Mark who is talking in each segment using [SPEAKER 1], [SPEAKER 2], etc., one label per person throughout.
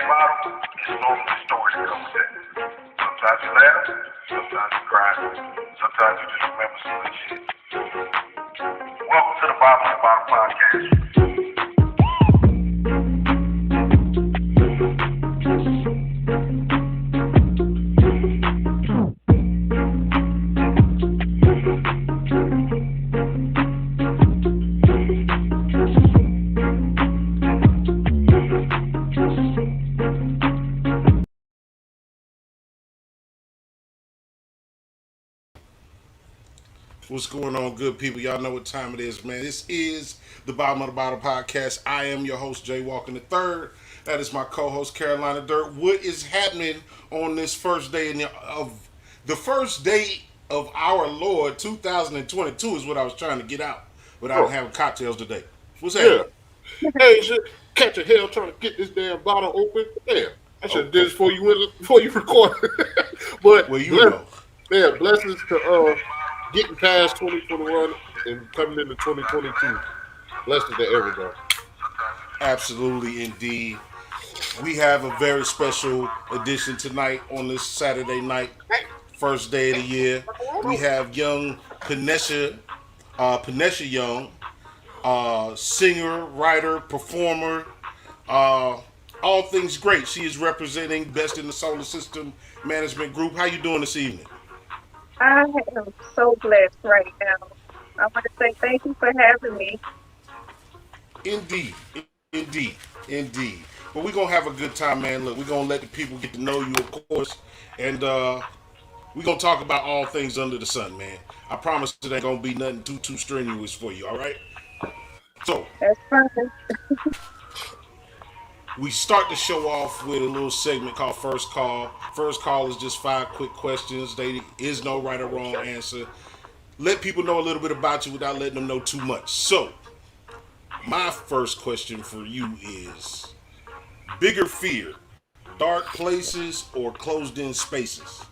[SPEAKER 1] bottle, it's normally the story that comes in. Sometimes you laugh, sometimes you cry, sometimes you just remember some good shit. Welcome to the Bottom of the Bottom podcast.
[SPEAKER 2] What's going on, good people? Y'all know what time it is, man. This is the Bottom of the Bottom podcast. I am your host, Jay Walker III. That is my co-host, Carolina Dirt. What is happening on this first day of the first day of our Lord 2022 is what I was trying to get out without having cocktails today. What's happening?
[SPEAKER 3] Yeah. Hey, shit, catch a hell trying to get this damn bottle open. Damn, I should have did this before you recorded. But
[SPEAKER 2] well, you know.
[SPEAKER 3] Yeah, blessings to getting past 2021 and coming into 2022. Blessings to everybody.
[SPEAKER 2] Absolutely, indeed. We have a very special edition tonight on this Saturday night, first day of the year. We have young Panessia Young, singer, writer, performer, all things great. She is representing Best in the Solar System Management Group. How you doing this evening?
[SPEAKER 4] I am so blessed right now. I want to say thank you for having me.
[SPEAKER 2] Indeed. But we're going to have a good time, man. Look, we're going to let the people get to know you, of course. And we're going to talk about all things under the sun, man. I promise it ain't going to be nothing too strenuous for you, all right? So,
[SPEAKER 4] that's fine.
[SPEAKER 2] We start the show off with a little segment called First Call. First Call is just 5 quick questions. There is no right or wrong answer. Let people know a little bit about you without letting them know too much. So, my first question for you is, bigger fear, dark places or closed-in spaces?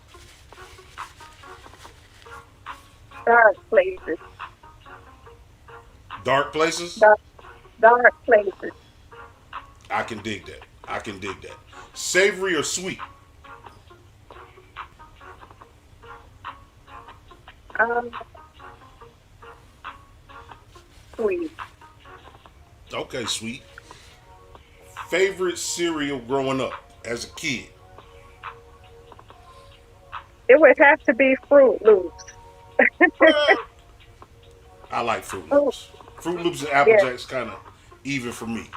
[SPEAKER 4] Dark places.
[SPEAKER 2] Dark places?
[SPEAKER 4] Dark places.
[SPEAKER 2] I can dig that. Savory or sweet?
[SPEAKER 4] Sweet.
[SPEAKER 2] Okay, sweet. Favorite cereal growing up as a kid?
[SPEAKER 4] It would have to be Fruit Loops.
[SPEAKER 2] I like Fruit Loops. Fruit Loops and Apple Jacks kind of even for me.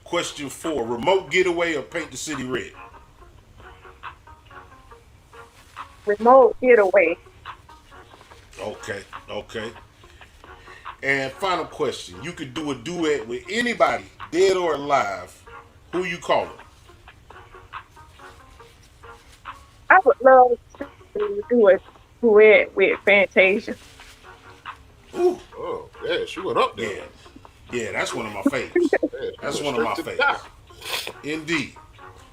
[SPEAKER 2] Question 4: remote getaway or paint the city red?
[SPEAKER 4] Remote getaway.
[SPEAKER 2] Okay. And final question: you could do a duet with anybody, dead or alive. Who you calling?
[SPEAKER 4] I would love to do a duet with Fantasia.
[SPEAKER 2] Ooh.
[SPEAKER 3] Oh, yeah, she went up there.
[SPEAKER 2] Yeah, that's one of my favorites. That's one of my favorites. Indeed.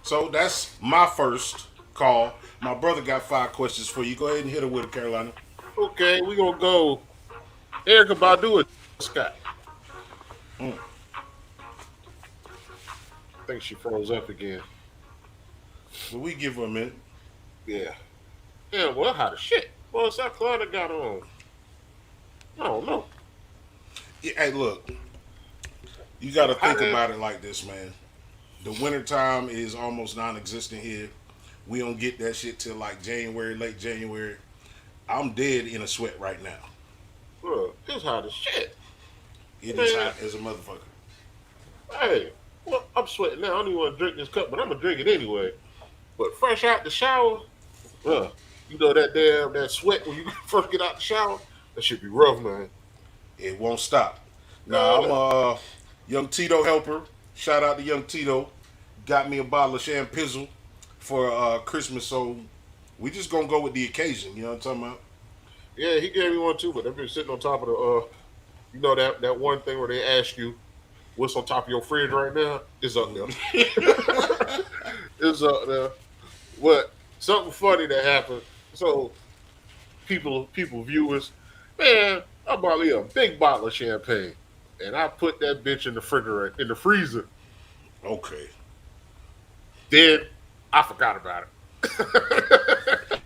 [SPEAKER 2] So that's my first call. My brother got 5 questions for you. Go ahead and hit her with it, Carolina.
[SPEAKER 3] Okay, we're going to go Erykah Badu or Scott. I think she froze up again.
[SPEAKER 2] Well, we give her a minute.
[SPEAKER 3] Yeah. Yeah, well, how the shit? Well, South Carolina got on. I don't know.
[SPEAKER 2] Yeah, hey, look. You got to think about it like this, man. The wintertime is almost non-existent here. We don't get that shit till like January, late January. I'm dead in a sweat right now.
[SPEAKER 3] Bro, it's hot as shit.
[SPEAKER 2] It is hot as a motherfucker.
[SPEAKER 3] Hey, well, I'm sweating now. I don't even want to drink this cup, but I'm going to drink it anyway. But fresh out the shower, you know that sweat when you first get out the shower? That should be rough, man.
[SPEAKER 2] It won't stop. Now, I'm Young Tito helper. Shout out to Young Tito. Got me a bottle of Champizzle for Christmas, so we just gonna go with the occasion. You know what I'm talking about?
[SPEAKER 3] Yeah, he gave me one too, but I've been sitting on top of the, that one thing where they ask you what's on top of your fridge right now is up there. It's up there. But something funny that happened. So people, viewers, man, I bought me a big bottle of champagne. And I put that bitch in the freezer.
[SPEAKER 2] Okay.
[SPEAKER 3] Then I forgot about it.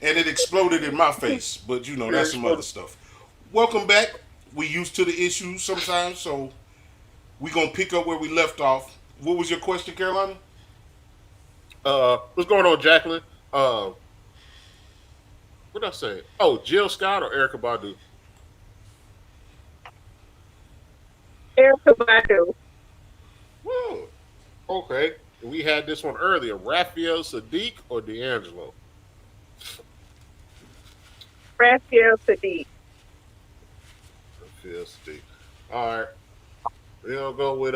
[SPEAKER 2] And it exploded in my face, but you know, that's some other stuff. Welcome back. We used to the issues sometimes, so we gonna pick up where we left off. What was your question, Carolina?
[SPEAKER 3] What's going on, Jacqueline? What did I say? Oh, Jill Scott or Erica Badu?
[SPEAKER 4] Erica Badu.
[SPEAKER 3] Hmm. Okay. We had this one earlier. Raphael Sadiq or D'Angelo?
[SPEAKER 4] Panessia Young.
[SPEAKER 3] Raphael Sadiq. All right. We'll go with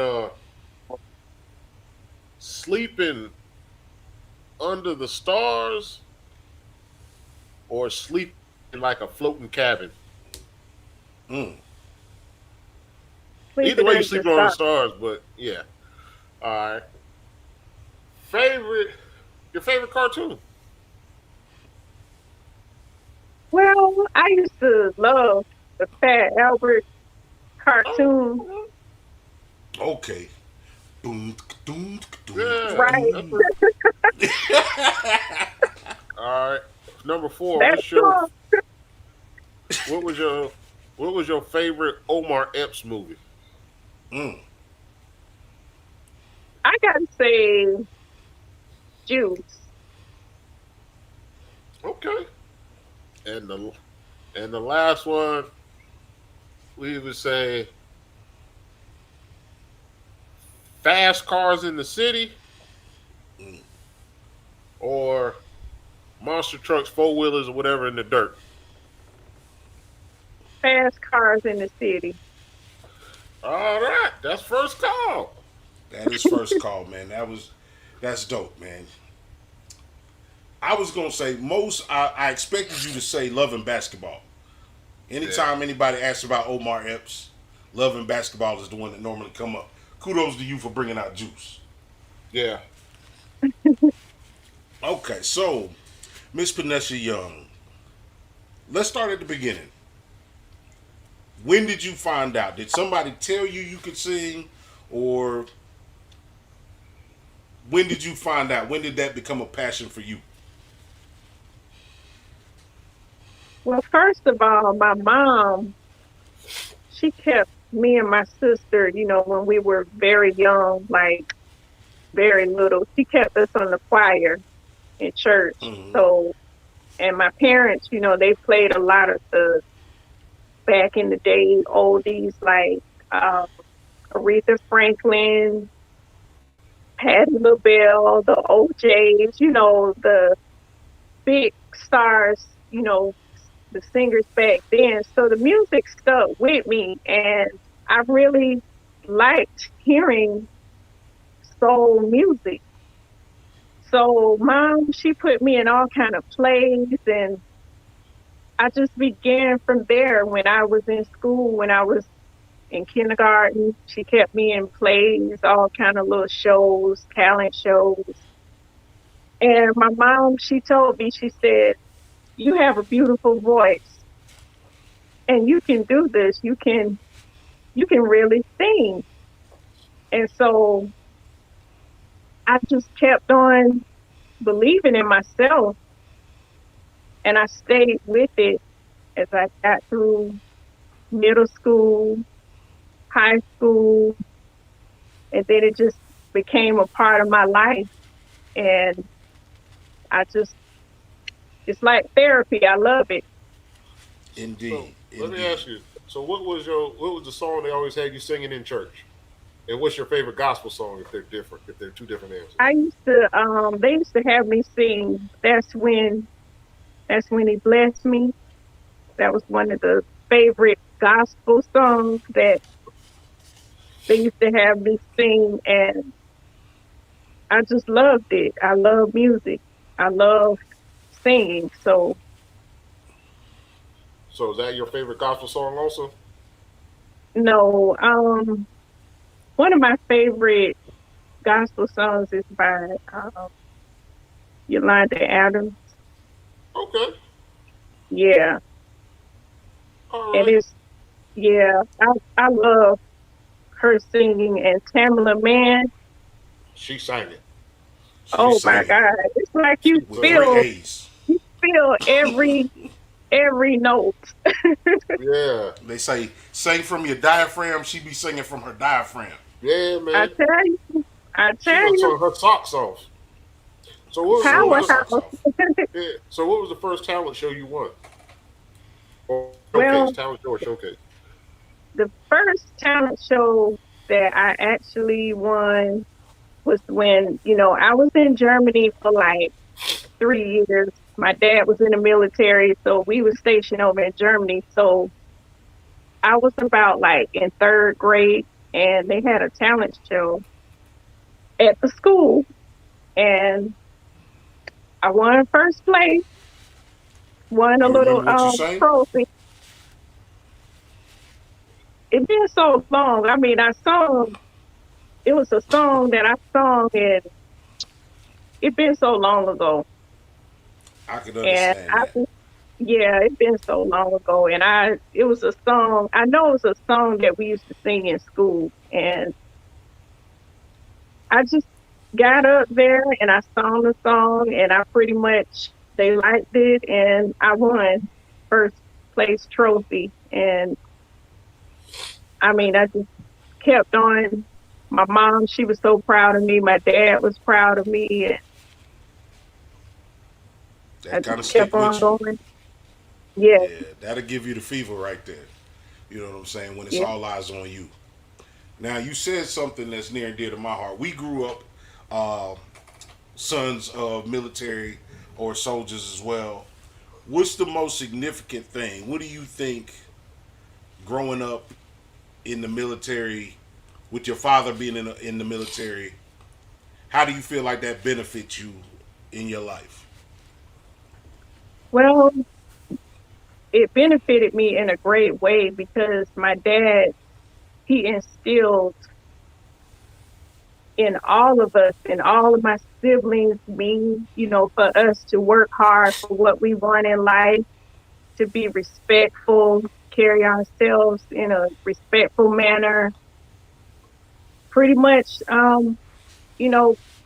[SPEAKER 3] sleeping under the stars or sleeping in like a floating cabin.
[SPEAKER 2] Mm.
[SPEAKER 3] Either way, you're sleeping on the stars, but yeah. All right. Your favorite cartoon?
[SPEAKER 4] Well, I used to love the Fat Albert cartoon.
[SPEAKER 3] Oh,
[SPEAKER 2] Okay. Doom, doom, doom,
[SPEAKER 3] yeah.
[SPEAKER 4] Right.
[SPEAKER 3] All right. Number 4.
[SPEAKER 4] That's cool.
[SPEAKER 3] What was your favorite Omar Epps movie?
[SPEAKER 2] Mm.
[SPEAKER 4] I gotta say, Juice.
[SPEAKER 3] Okay. And the last one, we would say Fast Cars in the City or Monster Trucks, 4-wheelers, or whatever in the dirt.
[SPEAKER 4] Fast Cars in the City.
[SPEAKER 3] All right. That's first call.
[SPEAKER 2] That is first call, man. That's dope, man. I was gonna say I expected you to say Love and Basketball. Anytime anybody asks about Omar Epps, Love and Basketball is the one that normally come up. Kudos to you for bringing out Juice.
[SPEAKER 3] Yeah.
[SPEAKER 2] Okay, so Miss Panessia Young, let's start at the beginning. When did you find out? Did somebody tell you could sing, or when did you find out? When did that become a passion for you?
[SPEAKER 4] Well, first of all, my mom, she kept me and my sister, when we were very young, like very little, she kept us on the choir in church.
[SPEAKER 2] Mm-hmm.
[SPEAKER 4] So, and my parents, they played a lot of the back in the day oldies like Aretha Franklin, Patti LaBelle, the OJs, the big stars, the singers back then. So the music stuck with me, and I really liked hearing soul music. So Mom, she put me in all kind of plays, and I just began from there. When I was in school, when I was in kindergarten, she kept me in plays, all kind of little shows, talent shows. And my mom, she told me, she said, "You have a beautiful voice, and you can do this. You can really sing." And so I just kept on believing in myself, and I stayed with it as I got through middle school, high school, and then it just became a part of my life. And it's like therapy. I love it.
[SPEAKER 2] Indeed.
[SPEAKER 3] So, let me ask you. So, what was the song they always had you singing in church? And what's your favorite gospel song if they're different? If they're two different answers?
[SPEAKER 4] They used to have me sing That's When He Blessed Me. That was one of the favorite gospel songs that they used to have me sing, and I just loved it. I love music. I love singing. So
[SPEAKER 3] is that your favorite gospel song also?
[SPEAKER 4] No, one of my favorite gospel songs is by Yolanda Adams.
[SPEAKER 3] Okay.
[SPEAKER 4] Yeah.
[SPEAKER 3] All right.
[SPEAKER 4] And I love her singing. And Tamala Mann,
[SPEAKER 3] She sang it.
[SPEAKER 4] Oh my God! It's like you
[SPEAKER 2] with
[SPEAKER 4] feel
[SPEAKER 2] three A's.
[SPEAKER 4] every note.
[SPEAKER 3] Yeah.
[SPEAKER 2] They say sing from your diaphragm. She be singing from her diaphragm.
[SPEAKER 3] Yeah,
[SPEAKER 4] I
[SPEAKER 3] man.
[SPEAKER 4] tell you,
[SPEAKER 3] She done took her socks off. So what was
[SPEAKER 4] powerhouse.
[SPEAKER 3] yeah. So what was the first talent show you won? Or
[SPEAKER 4] Well,
[SPEAKER 3] talent show or showcase?
[SPEAKER 4] The first talent show that I actually won was when, I was in Germany for like 3 years. My dad was in the military, so we were stationed over in Germany. So I was about like in third grade, and they had a talent show at the school, and I won first place, won a
[SPEAKER 2] You
[SPEAKER 4] little
[SPEAKER 2] remember what you sang?
[SPEAKER 4] trophy. It's been so long. I mean, it was a song that I sung, and it's been so long ago.
[SPEAKER 2] I can
[SPEAKER 4] And
[SPEAKER 2] understand that.
[SPEAKER 4] yeah, it's been so long ago. And it was a song, I know it was a song that we used to sing in school. And I just got up there and I sang the song, and they liked it, and I won first place trophy. And I mean, I just kept on. My mom, she was so proud of me. My dad was proud of me. And I
[SPEAKER 2] That kind of
[SPEAKER 4] just
[SPEAKER 2] stick
[SPEAKER 4] kept on
[SPEAKER 2] with you.
[SPEAKER 4] going. Yeah,
[SPEAKER 2] Yeah, that'll give you the fever right there. You know what I'm saying? When it's
[SPEAKER 4] yeah,
[SPEAKER 2] all eyes on you. Now, you said something that's near and dear to my heart. We grew up sons of military or soldiers as well. What's the most significant thing? What do you think growing up in the military, with your father being in the military, how do you feel like that benefits you in your life?
[SPEAKER 4] Well, it benefited me in a great way because my dad, he instilled in all of us, in all of my siblings, me, for us to work hard for what we want in life, to be respectful, carry ourselves in a respectful manner, pretty much,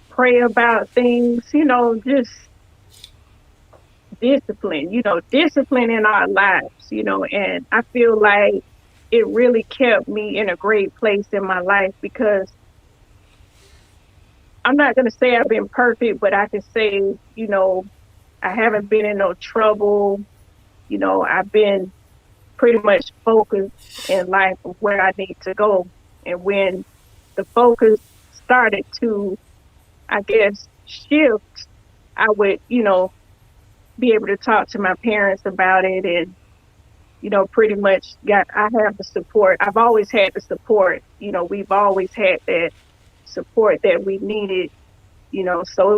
[SPEAKER 4] pray about things, just discipline in our lives, and I feel like it really kept me in a great place in my life because I'm not going to say I've been perfect, but I can say, I haven't been in no trouble. I've been pretty much focused in life of where I need to go. And when the focus started to, I guess, shift, I would, be able to talk to my parents about it, and pretty much I have the support. I've always had the support. We've always had that support that we needed. So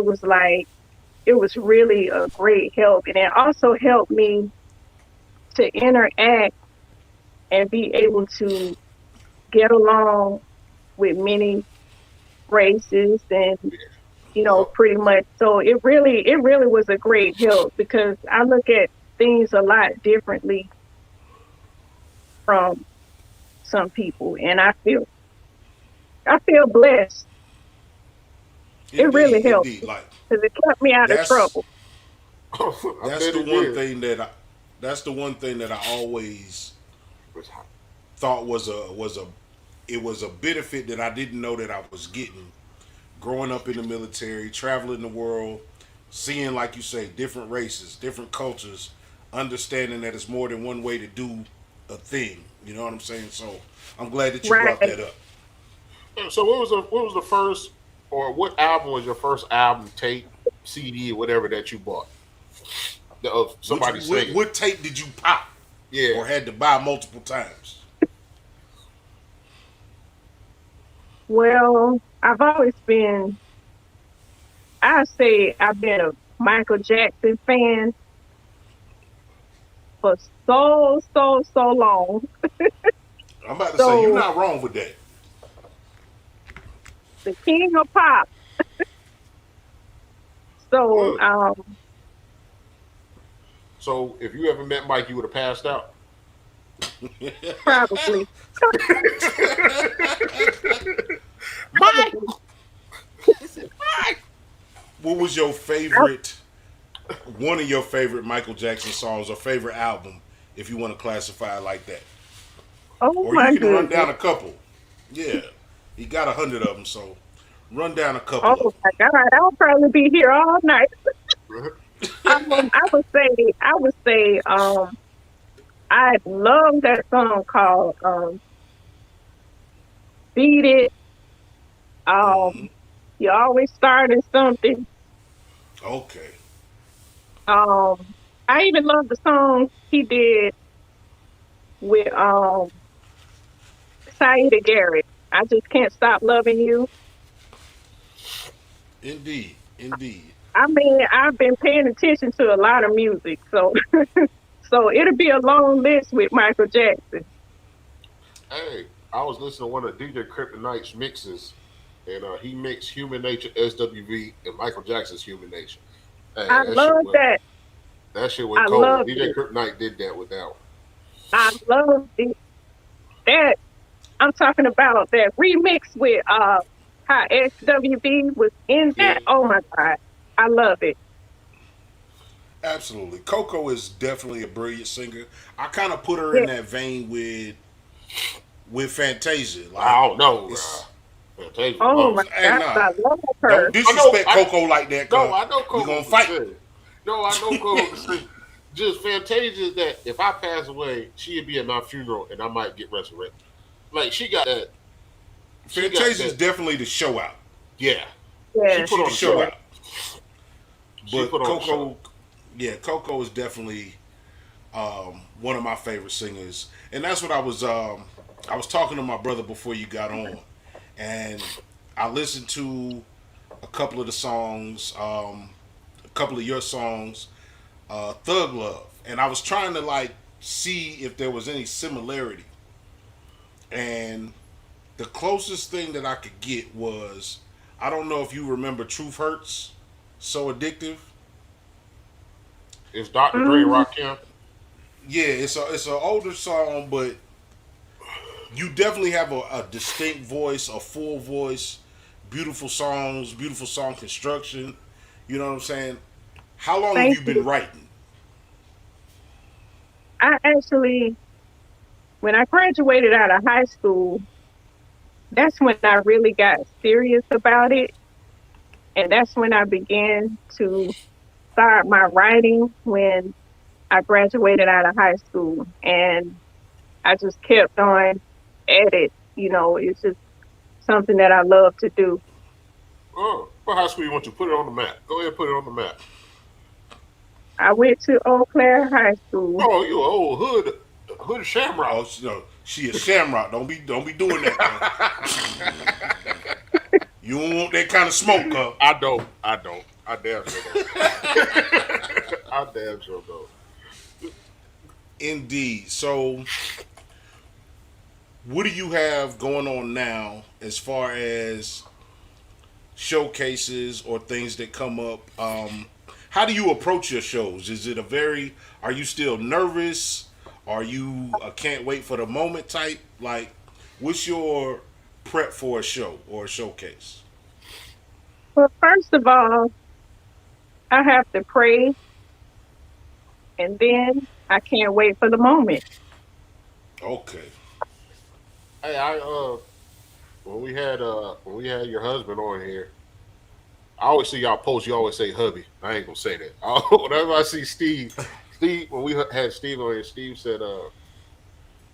[SPEAKER 4] it was really a great help, and it also helped me to interact and be able to get along with many races and pretty much. So it really was a great help because I look at things a lot differently from some people, and I feel blessed. It really helped
[SPEAKER 2] Like
[SPEAKER 4] because it kept me out of trouble.
[SPEAKER 2] that's the one thing that I always thought was a benefit that I didn't know that I was getting. Growing up in the military, traveling the world, seeing, like you say, different races, different cultures, understanding that it's more than one way to do a thing. You know what I'm saying? So I'm glad that you brought that up.
[SPEAKER 3] So what was the first, or what album was your first album, tape, CD, or whatever that you bought? Of somebody singing.
[SPEAKER 2] What tape did you pop?
[SPEAKER 3] Yeah.
[SPEAKER 2] Or had to buy multiple times?
[SPEAKER 4] Well, I've been a Michael Jackson fan for so long.
[SPEAKER 2] I'm about to say, you're not wrong with that.
[SPEAKER 4] The king of pop. So,
[SPEAKER 3] so if you ever met Mike, you would have passed out?
[SPEAKER 4] Probably.
[SPEAKER 3] Mike!
[SPEAKER 2] What was your favorite? One of your favorite Michael Jackson songs or favorite album, if you want to classify it like that.
[SPEAKER 4] Oh
[SPEAKER 2] Or
[SPEAKER 4] my
[SPEAKER 2] you can run
[SPEAKER 4] goodness.
[SPEAKER 2] down a couple. Yeah, he got 100 of them, so run down a couple of
[SPEAKER 4] Oh
[SPEAKER 2] them.
[SPEAKER 4] my God, I'll probably be here all night. I would say, I love that song called "Beat It."
[SPEAKER 2] Mhm.
[SPEAKER 4] You always starting something.
[SPEAKER 2] Okay.
[SPEAKER 4] I even love the song he did with Saida Garrett. I just can't stop loving you.
[SPEAKER 2] Indeed. Indeed.
[SPEAKER 4] I mean, I've been paying attention to a lot of music, so so it'll be a long list with Michael Jackson.
[SPEAKER 3] Hey, I was listening to one of DJ Kryptonite's mixes, and he mixed Human Nature, SWV, and Michael Jackson's Human Nature. Hey,
[SPEAKER 4] I love that.
[SPEAKER 3] that shit
[SPEAKER 4] I
[SPEAKER 3] went cold.
[SPEAKER 4] love
[SPEAKER 3] DJ
[SPEAKER 4] it.
[SPEAKER 3] Kryptonite did that with that one.
[SPEAKER 4] I love it. That I'm talking about that remix with how SWV was in
[SPEAKER 3] Yeah.
[SPEAKER 4] that. Oh my God, I love it.
[SPEAKER 2] Absolutely. Coco is definitely a brilliant singer. I kind of put her in
[SPEAKER 4] Yeah.
[SPEAKER 2] that vein with Fantasia. Like
[SPEAKER 3] I don't know.
[SPEAKER 2] it's
[SPEAKER 3] Fantasia
[SPEAKER 4] Oh
[SPEAKER 3] loves
[SPEAKER 4] my
[SPEAKER 3] it.
[SPEAKER 2] hey
[SPEAKER 4] God,
[SPEAKER 2] nah.
[SPEAKER 4] I love her.
[SPEAKER 2] Don't disrespect
[SPEAKER 3] I know-
[SPEAKER 2] Coco like that,
[SPEAKER 3] No, I
[SPEAKER 2] cuz
[SPEAKER 3] know
[SPEAKER 2] we
[SPEAKER 3] Coco
[SPEAKER 2] gonna
[SPEAKER 3] can
[SPEAKER 2] fight.
[SPEAKER 3] sing. No, I know Coco can sing. Just Fantasia that if I pass away, she'd be at my funeral and I might get resurrected. Like she got that. She got
[SPEAKER 2] Fantasia's
[SPEAKER 3] that.
[SPEAKER 2] definitely the show out.
[SPEAKER 3] Yeah,
[SPEAKER 4] Yeah.
[SPEAKER 3] She put
[SPEAKER 2] She
[SPEAKER 3] on
[SPEAKER 2] the
[SPEAKER 3] the
[SPEAKER 2] show
[SPEAKER 3] show.
[SPEAKER 2] out.
[SPEAKER 3] She
[SPEAKER 2] But
[SPEAKER 3] put on the
[SPEAKER 2] Coco, yeah, Coco is definitely one of my favorite singers, and that's what I was talking to my brother before you got on, and I listened to a couple of the songs, a couple of your songs, Thug Love, and I was trying to like see if there was any similarity, and the closest thing that I could get was I don't know if you remember Truth Hurts, So Addictive.
[SPEAKER 3] It's Dr. Dre and
[SPEAKER 4] Mm,
[SPEAKER 3] Rakim.
[SPEAKER 2] Yeah, it's an older song, but you definitely have a distinct voice, a full voice, beautiful songs, beautiful song construction. You know what I'm saying? How long have
[SPEAKER 4] thank
[SPEAKER 2] you been
[SPEAKER 4] you.
[SPEAKER 2] writing?
[SPEAKER 4] I actually, when I graduated out of high school, that's when I really got serious about it. And that's when I began to start my writing when I graduated out of high school. And I just kept on at it. It's just something that I love to do.
[SPEAKER 3] Oh, what high school you went to? Put it on the map. Go ahead, and put it on the map.
[SPEAKER 4] I went to Eau Claire High School.
[SPEAKER 3] Oh, you an old hood shamrock.
[SPEAKER 2] Oh, no, she a shamrock. Don't be doing that. You don't want that kind of smoke, huh?
[SPEAKER 3] I don't. I damn sure don't. I damn sure don't.
[SPEAKER 2] Indeed. So, what do you have going on now as far as showcases or things that come up? How do you approach your shows? Is it are you still nervous? Are you a can't wait for the moment type? Like, what's your prep for a show or a showcase?
[SPEAKER 4] Well, first of all, I have to pray, and then I can't wait for the moment.
[SPEAKER 2] Okay.
[SPEAKER 3] Hey, when we had your husband on here, I always see y'all post. You always say hubby. I ain't gonna say that. Whenever I see Steve, when we had Steve on here, Steve said,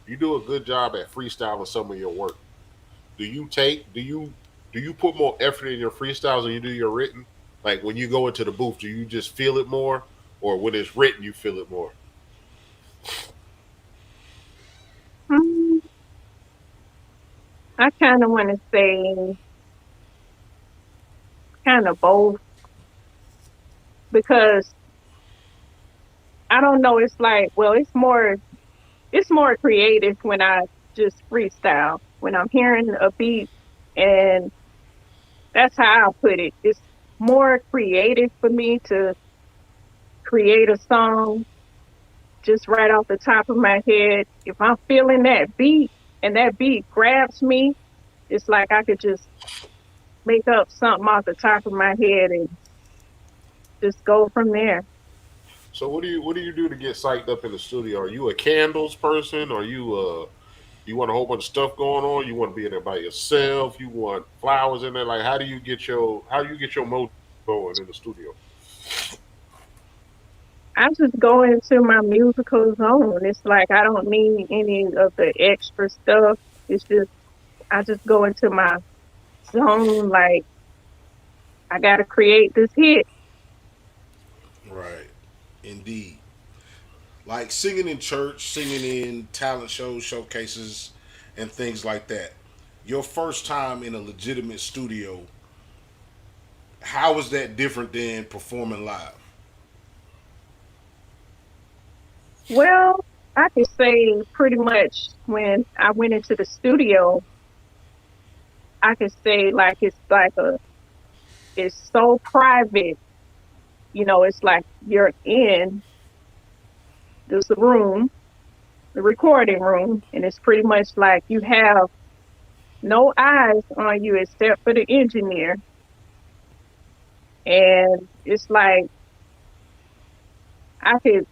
[SPEAKER 3] "You do a good job at freestyling some of your work. Do you put more effort in your freestyles than you do your written? Like when you go into the booth, do you just feel it more, or when it's written, you feel it more?"
[SPEAKER 4] Mm, I kind of want to say kind of both because I don't know. It's like, well, it's more creative when I just freestyle. When I'm hearing a beat, and that's how I put it. It's more creative for me to create a song just right off the top of my head. If I'm feeling that beat and that beat grabs me, it's like I could just make up something off the top of my head and just go from there.
[SPEAKER 3] So what do you do to get psyched up in the studio? Are you a candles person? Are you you want a whole bunch of stuff going on? You want to be in there by yourself? You want flowers in there? Like how do you get your mood going in the studio?
[SPEAKER 4] I just go into my musical zone. It's like I don't need any of the extra stuff. It's just I just go into my zone. Like I gotta create this hit.
[SPEAKER 2] Right. Indeed. Like singing in church, singing in talent shows, showcases, and things like that. Your first time in a legitimate studio, how is that different than performing live?
[SPEAKER 4] Well, I could say pretty much when I went into the studio, I could say like it's so private. It's like you're in this room, the recording room, and it's pretty much like you have no eyes on you except for the engineer. And it's like I could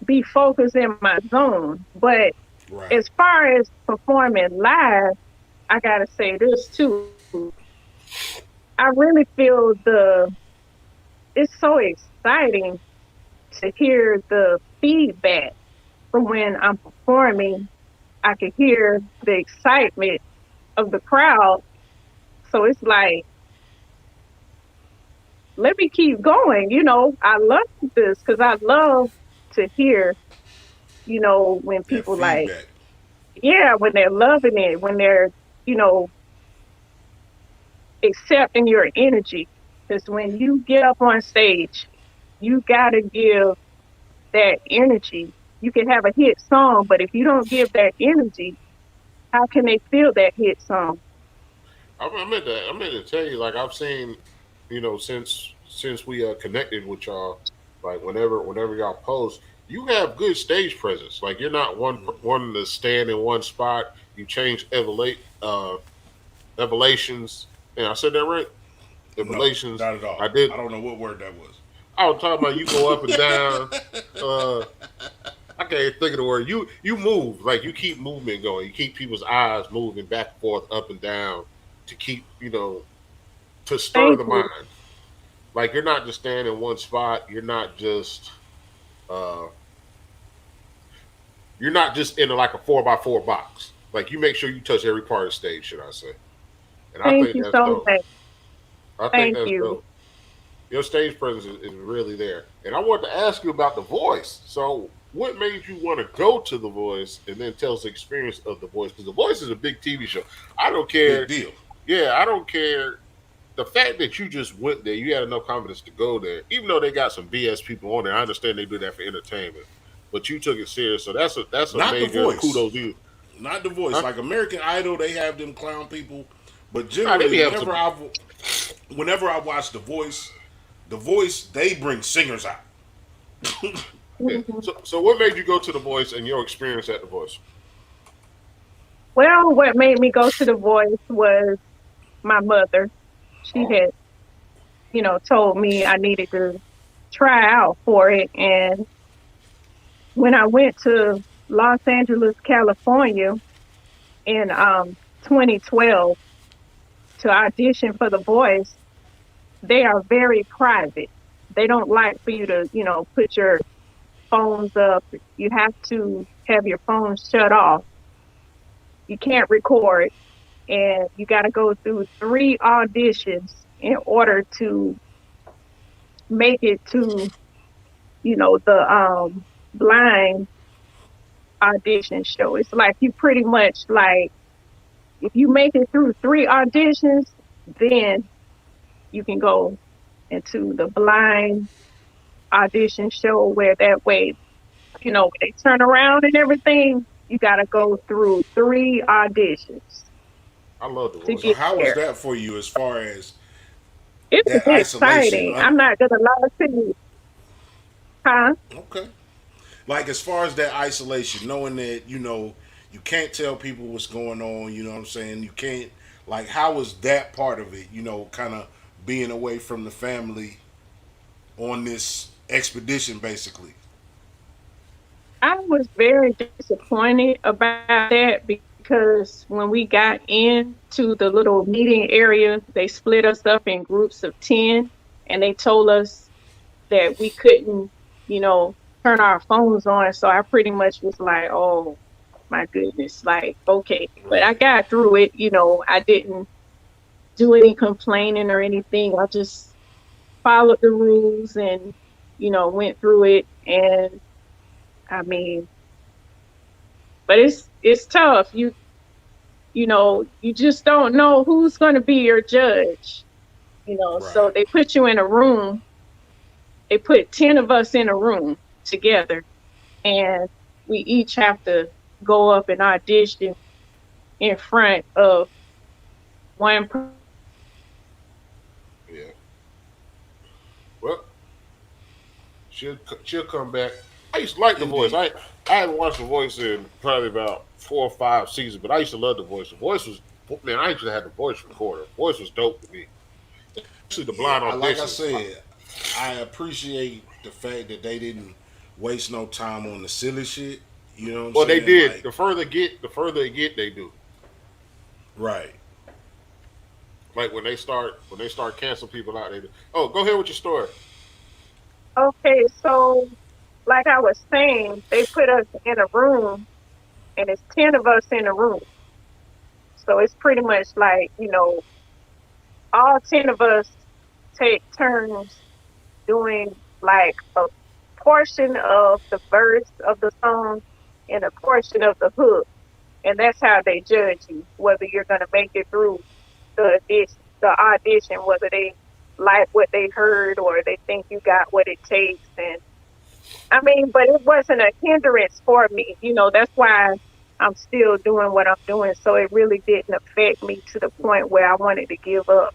[SPEAKER 4] be focused in my zone. But
[SPEAKER 2] Right.
[SPEAKER 4] as far as performing live, I gotta say this too. I really feel it's so exciting to hear the feedback from when I'm performing. I can hear the excitement of the crowd. So it's like, let me keep going. I love this because I love to hear, when
[SPEAKER 2] That
[SPEAKER 4] people like,
[SPEAKER 2] feedback.
[SPEAKER 4] yeah, when they're loving it, when they're, you know, accepting your energy. Because when you get up on stage, you got to give that energy. You can have a hit song, but if you don't give that energy, how can they feel that hit song?
[SPEAKER 3] I meant to tell you, like I've seen, since we connected with y'all, like whenever y'all post, you have good stage presence. Like you're not one to stand in one spot. You change evolutions. Yeah, I said that right.
[SPEAKER 2] No,
[SPEAKER 3] Evolutions.
[SPEAKER 2] not at all.
[SPEAKER 3] I did.
[SPEAKER 2] I don't know what word that was.
[SPEAKER 3] I was talking about you go up and down. I can't even think of the word. You move like you keep movement going. You keep people's eyes moving back and forth, up and down, to keep to stir
[SPEAKER 4] Thank
[SPEAKER 3] the
[SPEAKER 4] you.
[SPEAKER 3] mind. Like you're not just standing in one spot. Uh, you're not just in like a 4x4 box. Like you make sure you touch every part of the stage, should I say? And I
[SPEAKER 4] Thank
[SPEAKER 3] think
[SPEAKER 4] you
[SPEAKER 3] that's
[SPEAKER 4] so
[SPEAKER 3] dope.
[SPEAKER 4] much.
[SPEAKER 3] I think
[SPEAKER 4] Thank
[SPEAKER 3] that's
[SPEAKER 4] you.
[SPEAKER 3] dope. Your stage presence is really there. And I wanted to ask you about The Voice. So, what made you want to go to The Voice and then tell us the experience of The Voice? Because The Voice is a big TV show. I don't
[SPEAKER 2] Big
[SPEAKER 3] care.
[SPEAKER 2] deal.
[SPEAKER 3] Yeah, I don't care. The fact that you just went there, you had enough confidence to go there, even though they got some BS people on there. I understand they do that for entertainment, but you took it serious. So that's a
[SPEAKER 2] Not the
[SPEAKER 3] major
[SPEAKER 2] voice.
[SPEAKER 3] kudos to you.
[SPEAKER 2] Not the voice.
[SPEAKER 3] Huh?
[SPEAKER 2] Like American Idol, they have them clown people. But
[SPEAKER 3] Nah, they
[SPEAKER 2] generally,
[SPEAKER 3] be having some.
[SPEAKER 2] whenever I watch the voice, they bring singers out.
[SPEAKER 3] Yeah.
[SPEAKER 4] Mhm.
[SPEAKER 3] So what made you go to The Voice and your experience at The Voice?
[SPEAKER 4] Well, what made me go to The Voice was my mother. She
[SPEAKER 3] Oh,
[SPEAKER 4] had, told me I needed to try out for it. And when I went to Los Angeles, California in 2012 to audition for The Voice, they are very private. They don't like for you to, put your phones up. You have to have your phone shut off. You can't record, and you got to go through 3 auditions in order to make it to, the blind audition show. It's like you pretty much like if you make it through 3 auditions, then you can go into the blind audition show where that way, when they turn around and everything, you got to go through 3 auditions
[SPEAKER 3] I love The
[SPEAKER 4] to
[SPEAKER 2] So
[SPEAKER 4] get
[SPEAKER 3] Voice.
[SPEAKER 2] how was
[SPEAKER 4] there.
[SPEAKER 2] that for you as far as
[SPEAKER 4] It was
[SPEAKER 2] that isolation?
[SPEAKER 4] exciting. I'm not gonna lie to you, huh?
[SPEAKER 2] Okay. Like as far as that isolation, knowing that you can't tell people what's going on. You know what I'm saying? You can't Like, how was that part of it? You know, kind of being away from the family on this expedition, basically.
[SPEAKER 4] I was very disappointed about that because when we got into the little meeting area, they split us up in groups of 10 and they told us that we couldn't, you know, turn our phones on. So I pretty much was like, oh my goodness, like, okay. But I
[SPEAKER 2] Right.
[SPEAKER 4] got through it, you know, I didn't do any complaining or anything. I just followed the rules and, you know, went through it. And I mean, but it's tough. You know, you just don't know who's going to be your judge, you know. So
[SPEAKER 2] Right.
[SPEAKER 4] they put you in a room. They put 10 of us in a room together and we each have to go up and audition in front of one
[SPEAKER 3] Yeah. Well, she'll come back. I used to like the voice.
[SPEAKER 2] Indeed.
[SPEAKER 3] I hadn't watched the voice in probably about 4 or 5 seasons, but I used to love the voice. The voice was, man. I used to have the voice recorder. The voice was dope to me. Actually, the
[SPEAKER 2] Yeah,
[SPEAKER 3] blind
[SPEAKER 2] like I
[SPEAKER 3] audition.
[SPEAKER 2] said, I appreciate the fact that they didn't waste no time on the silly shit. You know what I'm
[SPEAKER 3] Well, they
[SPEAKER 2] saying?
[SPEAKER 3] did.
[SPEAKER 2] Like,
[SPEAKER 3] The further it get, they do.
[SPEAKER 2] right.
[SPEAKER 3] Like when they start canceling people out, they do. Oh, go ahead with your story.
[SPEAKER 4] Okay, so like I was saying, they put us in a room and it's 10 of us in a room. So it's pretty much like, you know, all 10 of us take turns doing like a portion of the verse of the song and a portion of the hook. And that's how they judge you, whether you're going to make it through the audition, whether they like what they heard or they think you got what it takes. And I mean, but it wasn't a hindrance for me. You know, that's why I'm still doing what I'm doing. So it really didn't affect me to the point where I wanted to give up.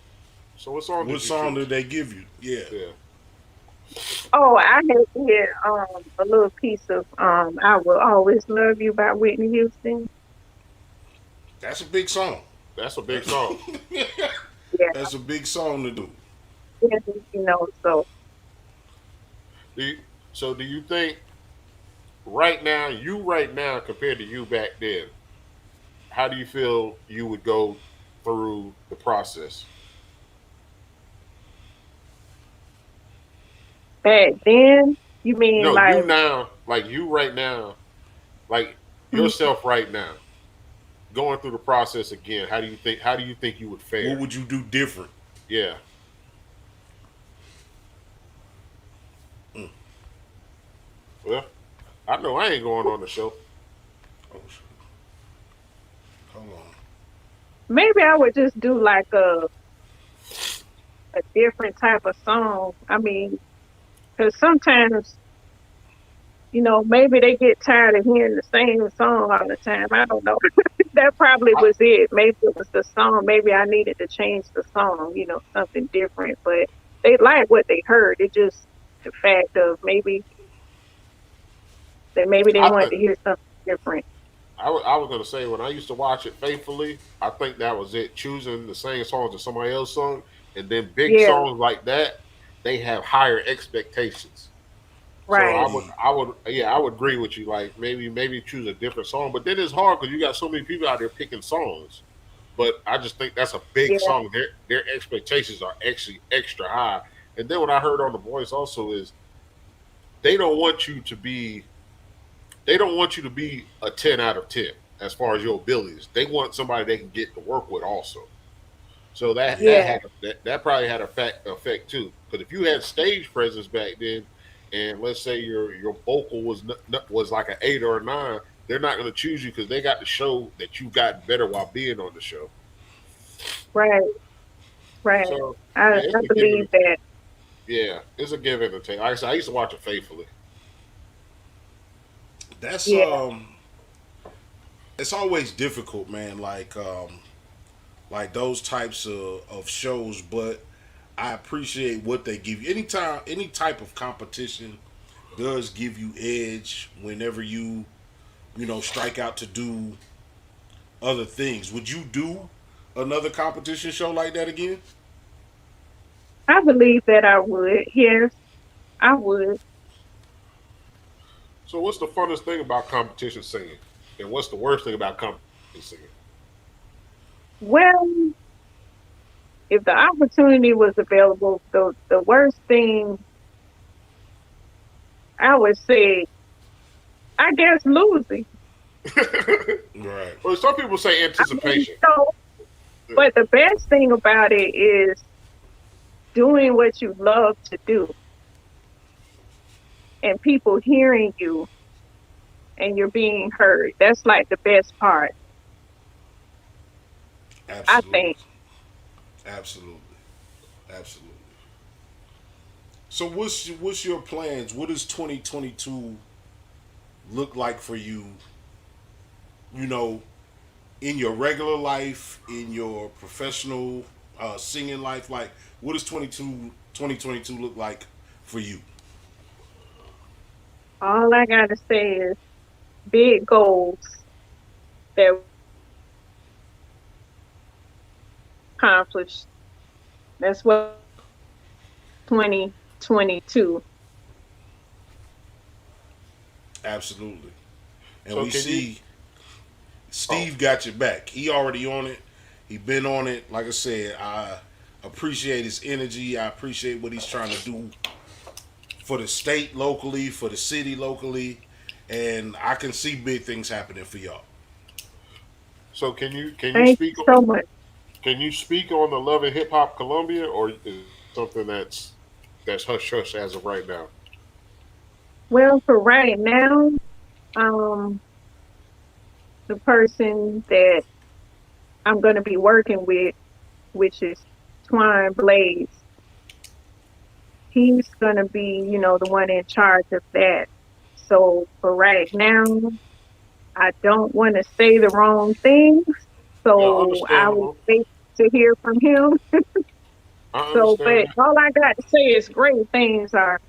[SPEAKER 3] So what song did
[SPEAKER 2] What
[SPEAKER 3] you
[SPEAKER 2] song
[SPEAKER 3] choose?
[SPEAKER 2] did they give you? Yeah,
[SPEAKER 3] Yeah.
[SPEAKER 4] Oh, I had here a little piece of I Will Always Love You by Whitney Houston.
[SPEAKER 2] that's a big song.
[SPEAKER 3] That's a big song.
[SPEAKER 4] Yeah,
[SPEAKER 2] That's a big song to do.
[SPEAKER 4] you know, so
[SPEAKER 3] Do you, so do you think right now compared to you back then, how do you feel you would go through the process?
[SPEAKER 4] back then, you mean
[SPEAKER 3] No,
[SPEAKER 4] like
[SPEAKER 3] you right now, like
[SPEAKER 4] mhm.
[SPEAKER 3] yourself right now, going through the process again. How do you think you would
[SPEAKER 2] What
[SPEAKER 3] fare?
[SPEAKER 2] would you do different?
[SPEAKER 3] Yeah.
[SPEAKER 2] Mm.
[SPEAKER 3] Well, I know I ain't going on the show.
[SPEAKER 2] Oh, shit. Hold on.
[SPEAKER 4] Maybe I would just do like a different type of song. I mean, because sometimes, you know, maybe they get tired of hearing the same song all the time. I don't know. That probably
[SPEAKER 3] I,
[SPEAKER 4] was it. Maybe it was the song. Maybe I needed to change the song, you know, something different. But they like what they heard. It just the fact of maybe they
[SPEAKER 3] I
[SPEAKER 4] wanted
[SPEAKER 3] think
[SPEAKER 4] to hear something different.
[SPEAKER 3] I was gonna say when I used to watch it faithfully, I think that was it. Choosing the same songs that somebody else sung, and then big
[SPEAKER 4] Yeah,
[SPEAKER 3] songs like that, they have higher expectations. So
[SPEAKER 4] right.
[SPEAKER 2] Indeed.
[SPEAKER 3] I would agree with you. Like maybe choose a different song, but then it's hard because you got so many people out there picking songs. But I just think that's a big
[SPEAKER 4] Yeah,
[SPEAKER 3] song. Their expectations are actually extra high. And then what I heard on the voice also is they don't want you to be they don't want you to be a 10 out of 10 as far as your abilities. They want somebody they can get to work with also. So
[SPEAKER 2] Yeah.
[SPEAKER 4] yeah,
[SPEAKER 3] that probably had a effect too. Because if you had stage presence back then, and let's say your vocal was like an 8 or a 9, they're not going to choose you because they got to show that you got better while being on the show.
[SPEAKER 4] right, right.
[SPEAKER 3] So
[SPEAKER 4] I,
[SPEAKER 3] yeah, it's
[SPEAKER 4] I
[SPEAKER 3] a give and
[SPEAKER 4] believe
[SPEAKER 3] a,
[SPEAKER 4] that.
[SPEAKER 3] yeah, it's a give and a take. Like I said, I used to watch it faithfully.
[SPEAKER 2] That's
[SPEAKER 4] Yeah,
[SPEAKER 2] it's always difficult, man. Like those types of shows, but I appreciate what they give you. Anytime any type of competition does give you edge whenever you know strike out to do other things. Would you do another competition show like that again?
[SPEAKER 4] I believe that I would. Yes, I would.
[SPEAKER 3] So what's the funnest thing about competition singing? And what's the worst thing about competition singing?
[SPEAKER 4] Well, if the opportunity was available, the worst thing I would say, I guess, losing.
[SPEAKER 2] Right.
[SPEAKER 3] Well, some people say anticipation.
[SPEAKER 4] But the best thing about it is doing what you love to do and people hearing you and you're being heard. That's like the best part.
[SPEAKER 2] Absolutely.
[SPEAKER 4] I think.
[SPEAKER 2] Absolutely. So what's your plans? What does 2022 look like for you? You know, in your regular life, in your professional singing life, like what does 2022 look like for you?
[SPEAKER 4] All I gotta say is big goals that accomplished. That's what 2022.
[SPEAKER 2] Absolutely. And
[SPEAKER 3] So
[SPEAKER 2] we
[SPEAKER 3] can
[SPEAKER 2] see
[SPEAKER 3] you-
[SPEAKER 2] Steve got your back. He already on it. He been on it. Like I said, I appreciate his energy. I appreciate what he's trying to do for the state locally, for the city locally, and I can see big things happening for y'all.
[SPEAKER 3] So can you
[SPEAKER 4] Thank
[SPEAKER 3] speak
[SPEAKER 4] you so much.
[SPEAKER 3] can you speak on the Love and Hip Hop Columbia, or is it something that's hush hush as of right now?
[SPEAKER 4] Well, for right now, the person that I'm going to be working with, which is Twine Blaze, he's going to be, the one in charge of that. So for right now, I don't want to say the wrong things. So I
[SPEAKER 3] understandable.
[SPEAKER 4] will wait to hear from him.
[SPEAKER 3] I
[SPEAKER 4] So,
[SPEAKER 3] understand.
[SPEAKER 4] but all I got to say is great things are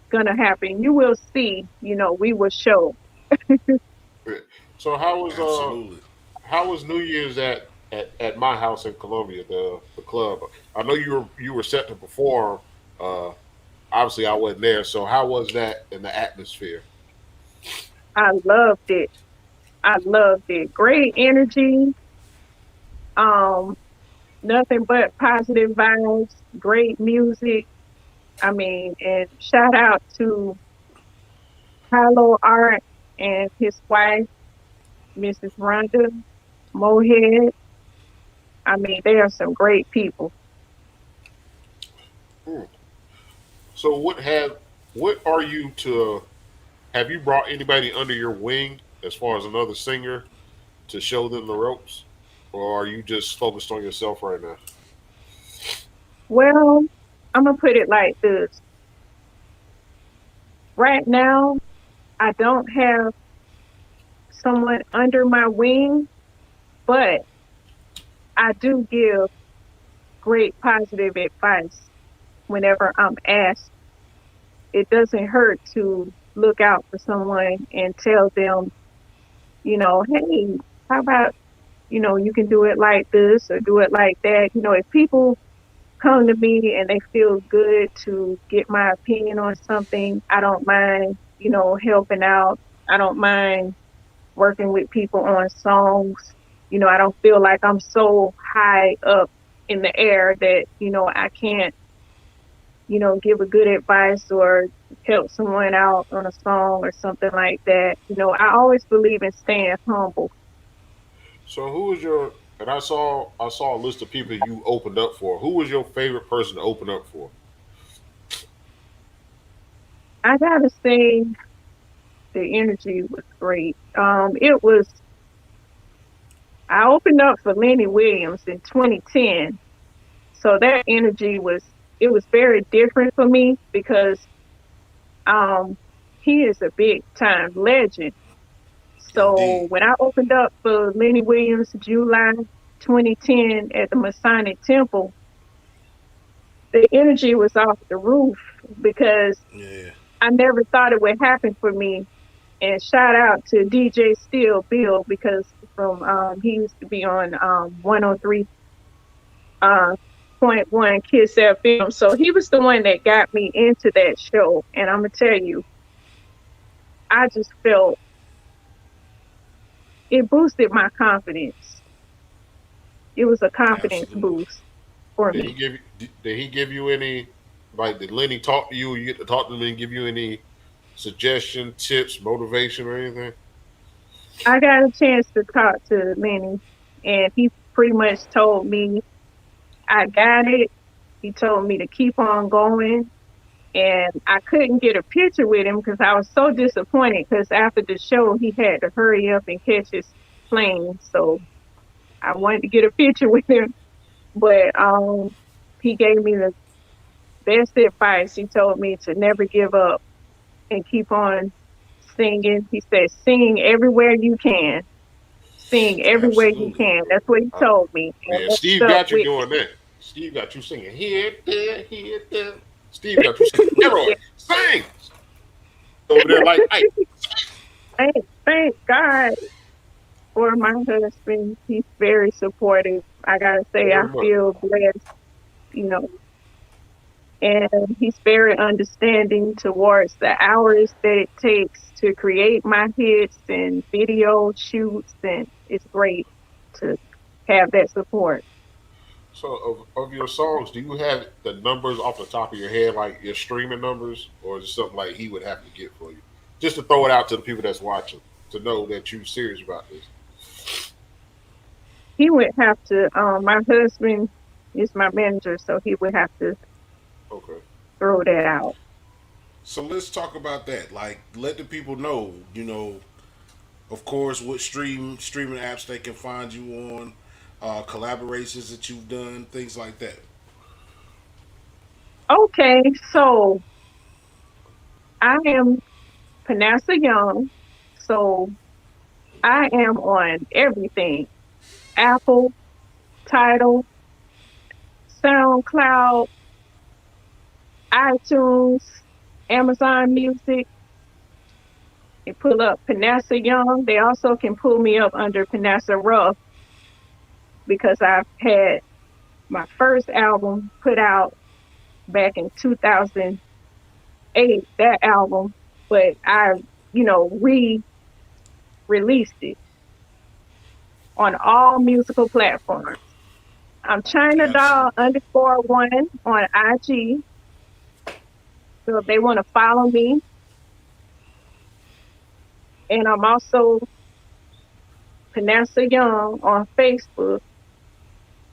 [SPEAKER 4] going to happen. You will see, we will show.
[SPEAKER 3] So how
[SPEAKER 2] Absolutely.
[SPEAKER 3] was New Year's at my house in Columbia, the club? I know you were set to perform. Obviously, I wasn't there. So how was that in the atmosphere?
[SPEAKER 4] I loved it. Great energy. Nothing but positive vibes, great music. I mean, and shout out to Harlow Art and his wife, Mrs. Rhonda Mohead. I mean, they are some great people.
[SPEAKER 3] So have you brought anybody under your wing as far as another singer to show them the ropes, or are you just focused on yourself right now?
[SPEAKER 4] Well, I'm going to put it like this. Right now, I don't have someone under my wing, but I do give great positive advice whenever I'm asked. It doesn't hurt to look out for someone and tell them, hey, how about, you can do it like this or do it like that. If people come to me and they feel good to get my opinion on something, I don't mind, helping out. I don't mind working with people on songs. I don't feel like I'm so high up in the air that, I can't, give a good advice or help someone out on a song or something like that. I always believe in staying humble.
[SPEAKER 3] So who was and I saw a list of people you opened up for. Who was your favorite person to open up for?
[SPEAKER 4] I gotta say the energy was great. I opened up for Lenny Williams in 2010. So that energy was very different for me because he is a big time legend. So
[SPEAKER 2] Indeed.
[SPEAKER 4] when I opened up for Lenny Williams July 2010 at the Masonic Temple, the energy was off the roof because I never thought it would happen for me. And shout out to DJ Steel Bill because he used to be on 103 Point One Kiss FM. So he was the one that got me into that show. And I'm gonna tell you, I just felt it boosted my confidence. It was a confidence
[SPEAKER 2] Absolutely.
[SPEAKER 4] boost for
[SPEAKER 3] Did
[SPEAKER 4] me.
[SPEAKER 3] he give you any, like, did Lenny talk to you? You get to talk to him and give you any suggestion, tips, motivation, or anything?
[SPEAKER 4] I got a chance to talk to Lenny, and he pretty much told me I got it. He told me to keep on going, and I couldn't get a picture with him because I was so disappointed because after the show, he had to hurry up and catch his plane. So I wanted to get a picture with him, but he gave me the best advice. He told me to never give up and keep on singing. He said, sing everywhere you can. Sing everywhere you
[SPEAKER 2] Absolutely.
[SPEAKER 4] can. That's what he
[SPEAKER 3] Uh,
[SPEAKER 4] told me. And
[SPEAKER 3] yeah,
[SPEAKER 4] that
[SPEAKER 3] Steve
[SPEAKER 4] stuck
[SPEAKER 3] got you
[SPEAKER 4] with
[SPEAKER 3] doing that. Steve got you singing here, there, here, there. Steve got you singing everywhere.
[SPEAKER 4] me.
[SPEAKER 3] Sing over there like, hey,
[SPEAKER 4] Thank God for my husband. He's very supportive. I gotta say, I
[SPEAKER 3] very much.
[SPEAKER 4] feel blessed, you know, and he's very understanding towards the hours that it takes to create my hits and video shoots, and it's great to have that support.
[SPEAKER 3] So, of your songs, do you have the numbers off the top of your head, like your streaming numbers, or is it something like he would have to get for you? Just to throw it out to the people that's watching to know that you're serious about this.
[SPEAKER 4] He would have to. My husband is my manager, so he would have to
[SPEAKER 3] Okay.
[SPEAKER 4] throw that out.
[SPEAKER 2] So let's talk about that. Like, let the people know, of course, what streaming apps they can find you on, collaborations that you've done, things like that.
[SPEAKER 4] Okay, so I am Panessia Young, so I am on everything: Apple, Tidal, SoundCloud, iTunes, Amazon Music. They pull up Panessia Young. They also can pull me up under Panessia Ruff because I've had my first album put out back in 2008, that album, but I, re-released it on all musical platforms. I'm China Doll
[SPEAKER 2] Absolutely.
[SPEAKER 4] _1 on IG. So if they want to follow me, and I'm also Panessia Young on Facebook,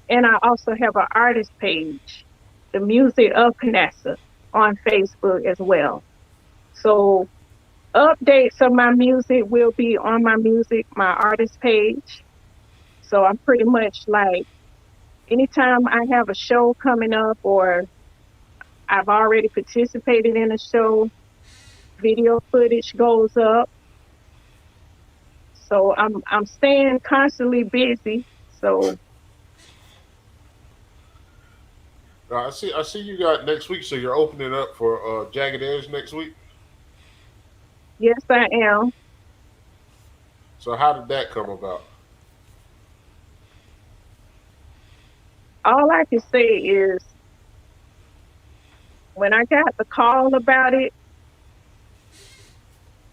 [SPEAKER 4] and I also have an artist page, The Music of Panessia, on Facebook as well. So updates of my music will be on my artist page. So I'm pretty much like, anytime I have a show coming up or I've already participated in a show, video footage goes up. So I'm staying constantly busy. So
[SPEAKER 3] I see you got next week, so you're opening up for Jagged Edge next week.
[SPEAKER 4] yes, I am.
[SPEAKER 3] So how did that come about?
[SPEAKER 4] All I can say is when I got the call about it,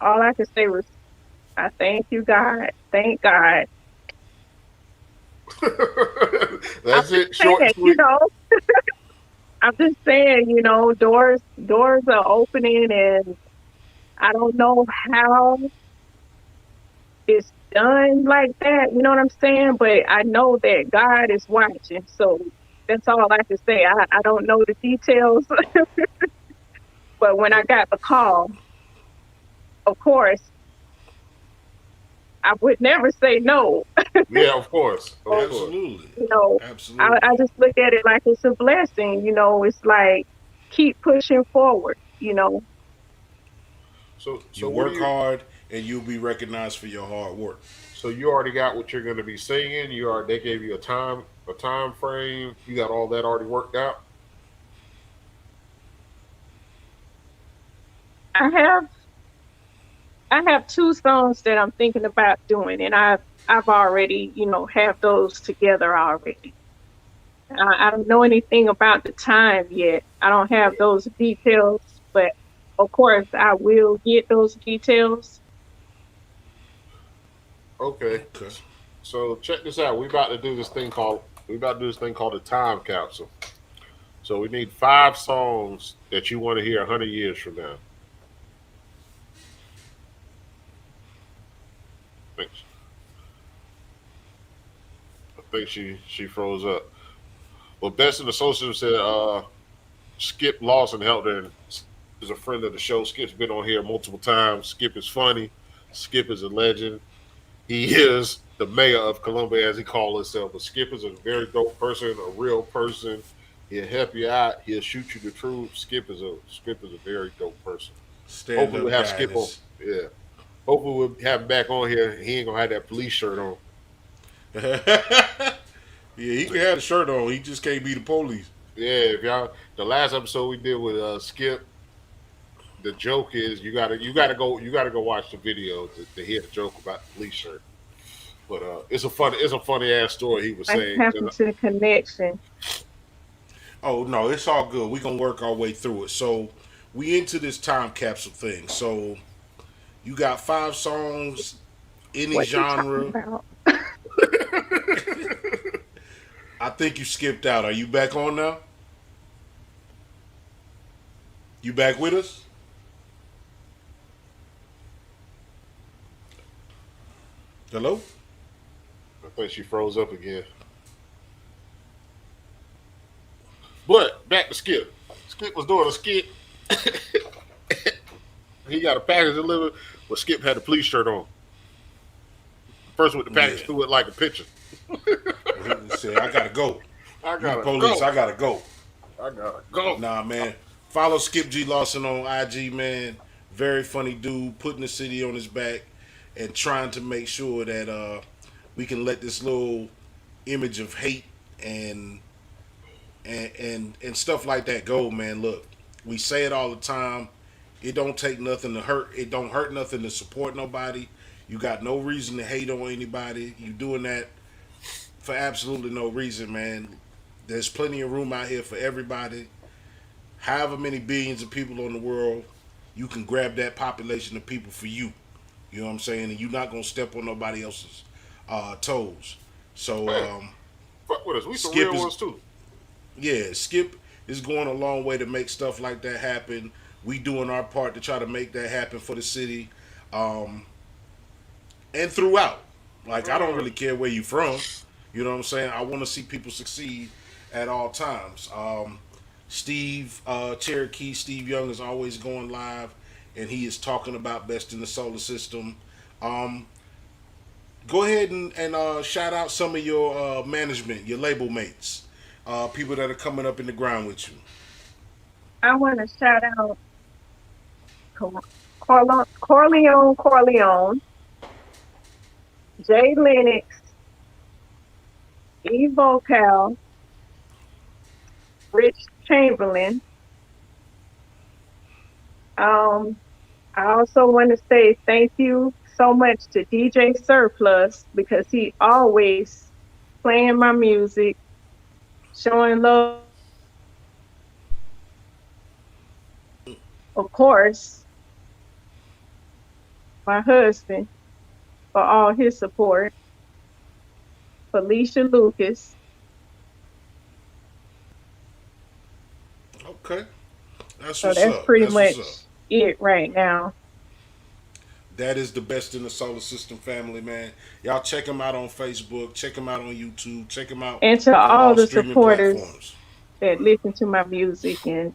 [SPEAKER 4] all I could say was, I thank you, God. Thank God. I'm
[SPEAKER 3] That's
[SPEAKER 4] just
[SPEAKER 3] it, short and
[SPEAKER 4] saying,
[SPEAKER 3] sweet.
[SPEAKER 4] I'm just saying, doors are opening, and I don't know how it's done like that. You know what I'm saying? But I know that God is watching. So that's all I can say. I don't know the details, but when I got the call, of course, I would never say no.
[SPEAKER 3] Yeah, of course, of
[SPEAKER 4] So,
[SPEAKER 3] course.
[SPEAKER 2] Absolutely.
[SPEAKER 4] you know, I
[SPEAKER 2] Absolutely.
[SPEAKER 4] just look at it like it's a blessing. It's like keep pushing forward.
[SPEAKER 3] So
[SPEAKER 2] You
[SPEAKER 3] what do
[SPEAKER 2] work
[SPEAKER 3] you?
[SPEAKER 2] hard and you'll be recognized for your hard work.
[SPEAKER 3] So you already got what you're going to be singing. They gave you a time frame. You got all that already worked out.
[SPEAKER 4] I have I have two songs that I'm thinking about doing, and I've already, have those together already. I don't know anything about the time yet. I don't have those details, but of course I will get those details.
[SPEAKER 3] Okay.
[SPEAKER 2] Okay.
[SPEAKER 3] So check this out. We about to do this thing called a time capsule. So we need 5 songs that you want to hear 100 years from now. I think, I think she froze up. Well, Best in the Social said Skip Lawson helped her and is a friend of the show. Skip's been on here multiple times. Skip is funny. Skip is a legend. He is the mayor of Columbia, as he calls himself. But Skip is a very dope person, a real person. He'll help you out. He'll shoot you the truth. Skip is a very dope person.
[SPEAKER 2] Stand
[SPEAKER 3] Hopefully
[SPEAKER 2] up
[SPEAKER 3] we'll have
[SPEAKER 2] guy.
[SPEAKER 3] Skip on. Yeah. Hopefully we'll have him back on here. He ain't gonna have that police shirt on.
[SPEAKER 2] Yeah, he can have the shirt on. He just can't be the police.
[SPEAKER 3] Yeah, if y'all the last episode we did with Skip, the joke is you gotta go watch the video to hear the joke about the police shirt. But it's a funny ass story he was
[SPEAKER 4] What
[SPEAKER 3] saying.
[SPEAKER 4] happened to the connection?
[SPEAKER 2] Oh no, it's all good. We're gonna work our way through it. So we into this time capsule thing. So you got 5 songs, any
[SPEAKER 4] What you talking
[SPEAKER 2] genre.
[SPEAKER 4] about?
[SPEAKER 2] I think you skipped out. Are you back on now? You back with us? Hello?
[SPEAKER 3] I think she froze up again. But back to Skip. Skip was doing a skit. He got a package delivered, but Skip had the police shirt on. The person with the package
[SPEAKER 2] Yeah.
[SPEAKER 3] threw it like a picture.
[SPEAKER 2] He said, I gotta go.
[SPEAKER 3] I
[SPEAKER 2] You
[SPEAKER 3] gotta
[SPEAKER 2] police,
[SPEAKER 3] go.
[SPEAKER 2] I gotta go.
[SPEAKER 3] I gotta go.
[SPEAKER 2] Nah, man. Follow Skip G. Lawson on IG, man. Very funny dude, putting the city on his back and trying to make sure that we can let this little image of hate and stuff like that go, man. Look, we say it all the time. It don't take nothing to hurt. It don't hurt nothing to support nobody. You got no reason to hate on anybody. You doing that for absolutely no reason, man. There's plenty of room out here for everybody. However many billions of people in the world, you can grab that population of people for you. You know what I'm saying? And you're not gonna step on nobody else's toes. So
[SPEAKER 3] Man, fuck with us. We some
[SPEAKER 2] Skip
[SPEAKER 3] real
[SPEAKER 2] is-
[SPEAKER 3] ones too.
[SPEAKER 2] yeah, Skip is going a long way to make stuff like that happen. We doing our part to try to make that happen for the city, and throughout. Like I don't really care where you from. You know what I'm saying? I want to see people succeed at all times. Steve Cherokee, Steve Young is always going live, and he is talking about best in the solar system. Um, Go ahead and shout out some of your management, your label mates, people that are coming up in the ground with you.
[SPEAKER 4] I want to shout out Corleone, Jay Lennox, E Vocal, Rich Chamberlain. I also want to say thank you so much to DJ Surplus because he always playing my music, showing love. Of course, my husband for all his support, Felicia Lucas.
[SPEAKER 2] Okay, that's
[SPEAKER 4] So
[SPEAKER 2] what's
[SPEAKER 4] that's
[SPEAKER 2] up.
[SPEAKER 4] pretty
[SPEAKER 2] That's
[SPEAKER 4] much
[SPEAKER 2] what's up.
[SPEAKER 4] it right now.
[SPEAKER 2] That is the best in the solar system family, man. Y'all check them out on Facebook. Check them out on YouTube. Check them out
[SPEAKER 4] And to
[SPEAKER 2] on
[SPEAKER 4] all
[SPEAKER 2] all
[SPEAKER 4] the
[SPEAKER 2] streaming
[SPEAKER 4] supporters
[SPEAKER 2] platforms.
[SPEAKER 4] that listen to my music and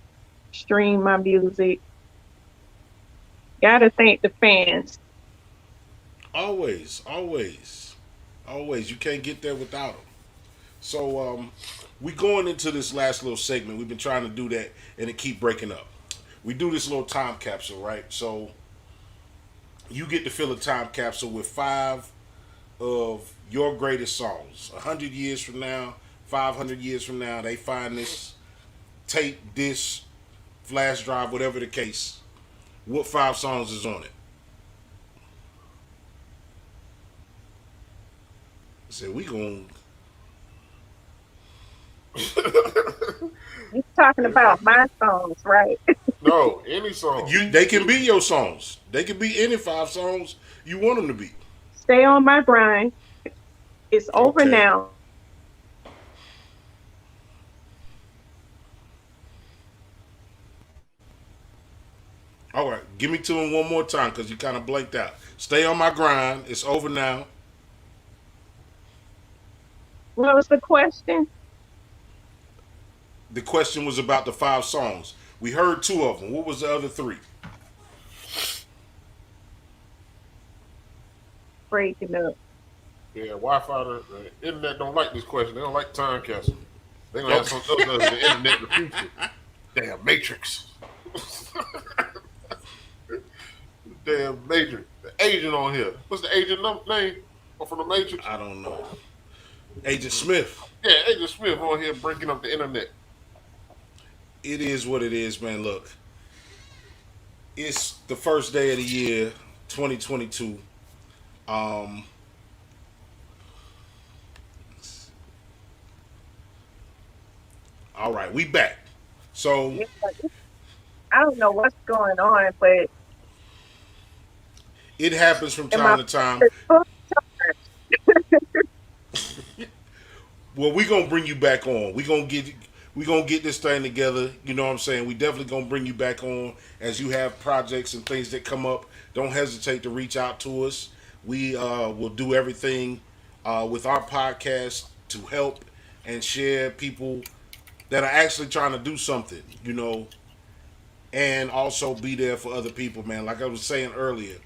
[SPEAKER 4] stream my music, gotta thank the fans.
[SPEAKER 2] Always, always, always. You can't get there without them. So we going into this last little segment. We've been trying to do that, and it keep breaking up. We do this little time capsule, right? So you get to fill a time capsule with 5 of your greatest songs. 100 years from now, 500 years from now, they find this tape, disc, flash drive, whatever the case. What 5 songs is on it? I said we going.
[SPEAKER 4] You talking about my songs, right?
[SPEAKER 3] No, any song.
[SPEAKER 2] They can be your songs. They can be any 5 songs you want them to be.
[SPEAKER 4] Stay on my grind. It's over
[SPEAKER 2] Okay.
[SPEAKER 4] now.
[SPEAKER 2] All right. Give me to him one more time because you kind of blanked out. Stay on my grind. It's over now.
[SPEAKER 4] What was the question?
[SPEAKER 2] The question was about the 5 songs. We heard 2 of them. What was the other 3?
[SPEAKER 4] Breaking up.
[SPEAKER 3] Yeah, Wi-Fi, the internet don't like this question. They don't like time capsule. They gonna have something else other than the internet in the future. Damn Matrix. Damn Matrix. The agent on here. What's the agent name? Oh, from the Matrix?
[SPEAKER 2] I don't know. Agent Smith.
[SPEAKER 3] Yeah, Agent Smith on here breaking up the internet.
[SPEAKER 2] It is what it is, man. Look, it's the first day of the year, 2022. Um, all right, we back. So
[SPEAKER 4] Yeah, I don't know what's going on, but
[SPEAKER 2] it happens from
[SPEAKER 4] in my
[SPEAKER 2] time to time. Well, we gonna bring you back on. We gonna get this thing together. You know what I'm saying? We definitely gonna bring you back on as you have projects and things that come up. Don't hesitate to reach out to us. We will do everything with our podcast to help and share people that are actually trying to do something. You know, and also be there for other people, man. Like I was saying earlier,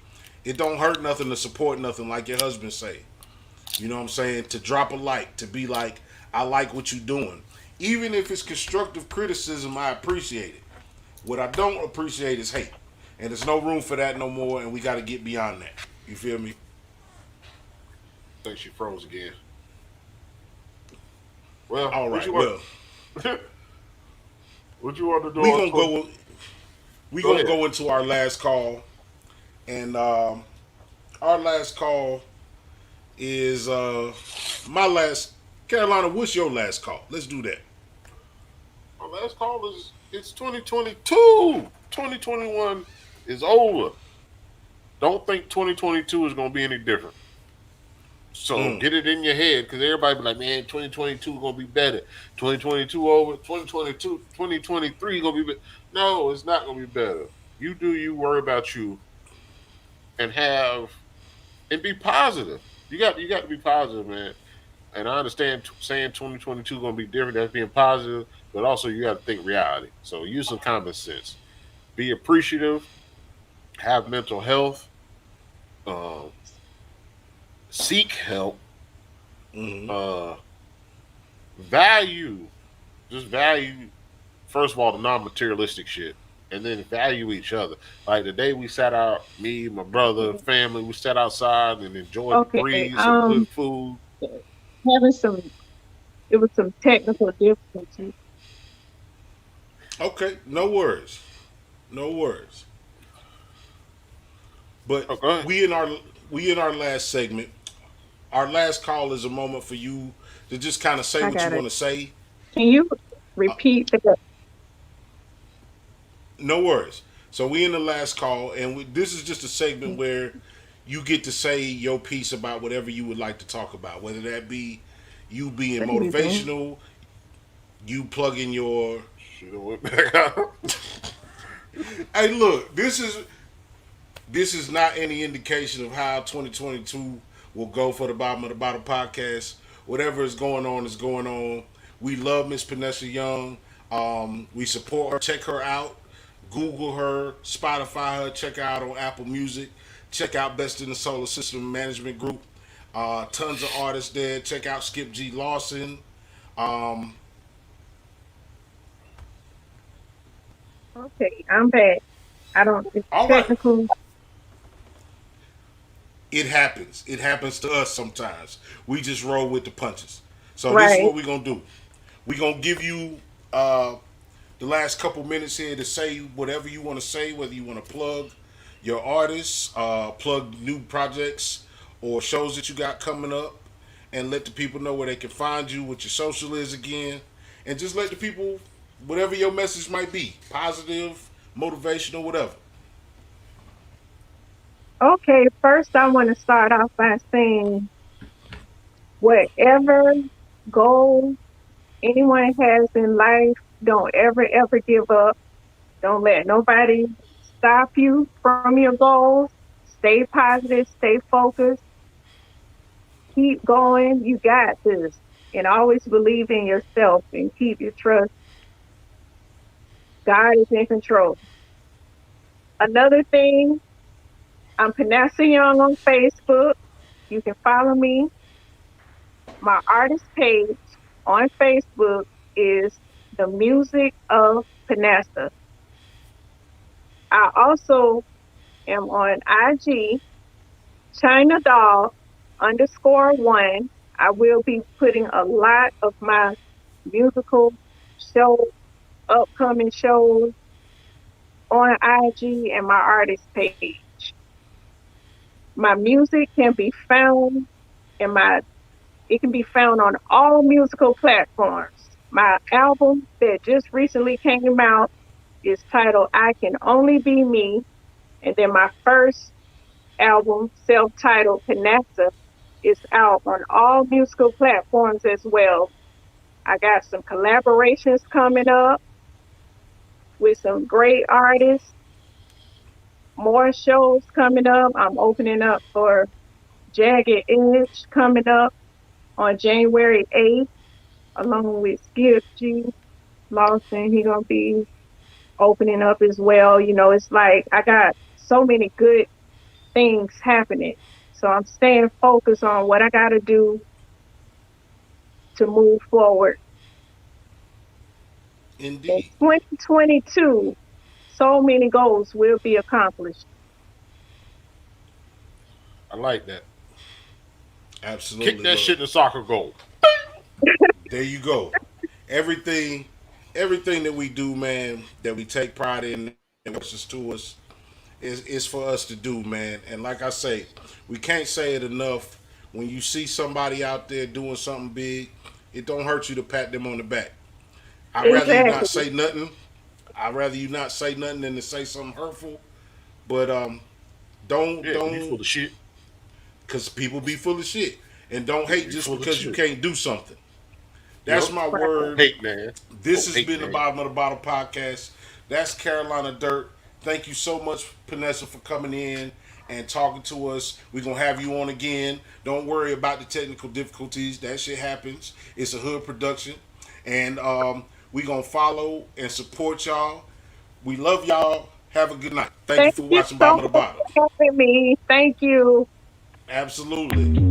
[SPEAKER 2] it don't hurt nothing to support nothing, like your husband say. You know what I'm saying? To drop a like, to be like, I like what you're doing. Even if it's constructive criticism, I appreciate it. What I don't appreciate is hate. And there's no room for that no more, and we got to get beyond that. You feel me?
[SPEAKER 3] I think she froze again. Well,
[SPEAKER 2] All
[SPEAKER 3] what
[SPEAKER 2] right,
[SPEAKER 3] you
[SPEAKER 2] well,
[SPEAKER 3] want? What you want to do?
[SPEAKER 2] we
[SPEAKER 3] on
[SPEAKER 2] gonna go. We
[SPEAKER 3] Go
[SPEAKER 2] gonna
[SPEAKER 3] ahead.
[SPEAKER 2] go into our last call, and our last call is my last. Carolina, what's your last call? Let's do that.
[SPEAKER 3] My last call is it's 2022. 2021 is over. Don't think 2022 is going to be any different. So get it in your head because everybody be like, man, 2022 is going to be better. 2022 over. 2022, 2023 is going to be better. No, it's not going to be better. You do you, worry about you, and be positive. You got to be positive, man. And I understand saying 2022 is going to be different. That's being positive, but also you got to think reality. So use some common sense. Be appreciative. Have mental health. Um, Seek help.
[SPEAKER 2] Mm-hmm.
[SPEAKER 3] Value. Just value. First of all, the non-materialistic shit, and then value each other. Like the day we sat out, me, my brother, family, we sat outside and enjoyed the
[SPEAKER 4] Okay,
[SPEAKER 3] breeze, some good food.
[SPEAKER 4] having some, it was some technical difficulties.
[SPEAKER 2] Okay, no worries, no worries. But
[SPEAKER 3] Okay.
[SPEAKER 2] we in our last segment. Our last call is a moment for you to just kind of say
[SPEAKER 4] I
[SPEAKER 2] what you
[SPEAKER 4] got
[SPEAKER 2] want
[SPEAKER 4] it.
[SPEAKER 2] to say.
[SPEAKER 4] Can you repeat the?
[SPEAKER 2] No worries. So we in the last call, and this is just a segment where you get to say your piece about whatever you would like to talk about, whether that be you being
[SPEAKER 4] What are you doing?
[SPEAKER 2] motivational, you plugging your.
[SPEAKER 3] Should have went back out.
[SPEAKER 2] Hey, look, this is not any indication of how 2022 will go for the Bottom of the Bottle podcast. Whatever is going on is going on. We love Miss Panessia Young. We support her. Check her out. Google her, Spotify her. Check her out on Apple Music. Check out Best in the Solar System Management Group. Tons of artists there. Check out Skip G. Lawson.
[SPEAKER 4] Okay, I'm back. I don't. It's
[SPEAKER 2] All right.
[SPEAKER 4] technical.
[SPEAKER 2] It happens. It happens to us sometimes. We just roll with the punches. So this is
[SPEAKER 4] Right.
[SPEAKER 2] what we're gonna do. We're gonna give you the last couple minutes here to say whatever you want to say, whether you want to plug your artists, plug new projects or shows that you got coming up, and let the people know where they can find you, what your social is again, and just let the people, whatever your message might be, positive, motivational, whatever.
[SPEAKER 4] Okay, first I want to start off by saying whatever goal anyone has in life, don't ever give up. Don't let nobody stop you from your goals. Stay positive, stay focused, keep going. You got this. And always believe in yourself and keep your trust. God is in control. Another thing, I'm Panessia Young on Facebook. You can follow me. My artist page on Facebook is The Music of Panessia. I also am on IG, China Doll _1. I will be putting a lot of my musical show, upcoming shows on IG and my artist page. My music can be found it can be found on all musical platforms. My album that just recently came out is titled I Can Only Be Me. And then my first album, self-titled Panessia, is out on all musical platforms as well. I got some collaborations coming up with some great artists, more shows coming up. I'm opening up for Jagged Edge coming up on January 8th, along with Skip G. Lawson. He gonna be opening up as well. You know, it's like I got so many good things happening. So I'm staying focused on what I gotta do to move forward. In
[SPEAKER 2] Indeed.
[SPEAKER 4] 2022, so many goals will be accomplished.
[SPEAKER 3] I like that.
[SPEAKER 2] Absolutely.
[SPEAKER 3] Kick that
[SPEAKER 2] look.
[SPEAKER 3] shit in the soccer goal.
[SPEAKER 2] There you go. Everything that we do, man, that we take pride in and which is to us is for us to do, man. And like I say, we can't say it enough. When you see somebody out there doing something big, it don't hurt you to pat them on the back. I'd rather you not
[SPEAKER 4] Exactly.
[SPEAKER 2] say nothing. I'd rather you not say nothing than to say something hurtful. But don't
[SPEAKER 3] Yeah, you full
[SPEAKER 2] don't
[SPEAKER 3] of shit.
[SPEAKER 2] because people be full of shit. And don't hate
[SPEAKER 3] You
[SPEAKER 2] just
[SPEAKER 3] full of
[SPEAKER 2] because you
[SPEAKER 3] shit.
[SPEAKER 2] can't do something. That's
[SPEAKER 3] Yep.
[SPEAKER 2] my
[SPEAKER 4] Right.
[SPEAKER 2] word.
[SPEAKER 3] Hate, man.
[SPEAKER 2] This
[SPEAKER 3] Oh,
[SPEAKER 2] has
[SPEAKER 3] hate,
[SPEAKER 2] been the
[SPEAKER 3] man.
[SPEAKER 2] Bottom of the Bottle podcast. That's Carolina Dirt. Thank you so much, Panessia, for coming in and talking to us. We're going to have you on again. Don't worry about the technical difficulties. That shit happens. It's a hood production. And we're going to follow and support y'all. We love y'all. Have a good night. Thank you
[SPEAKER 4] Thank
[SPEAKER 2] for
[SPEAKER 4] you
[SPEAKER 2] watching
[SPEAKER 4] so
[SPEAKER 2] Bottom of the
[SPEAKER 4] much
[SPEAKER 2] Bottle.
[SPEAKER 4] for having me. Thank you.
[SPEAKER 2] Absolutely.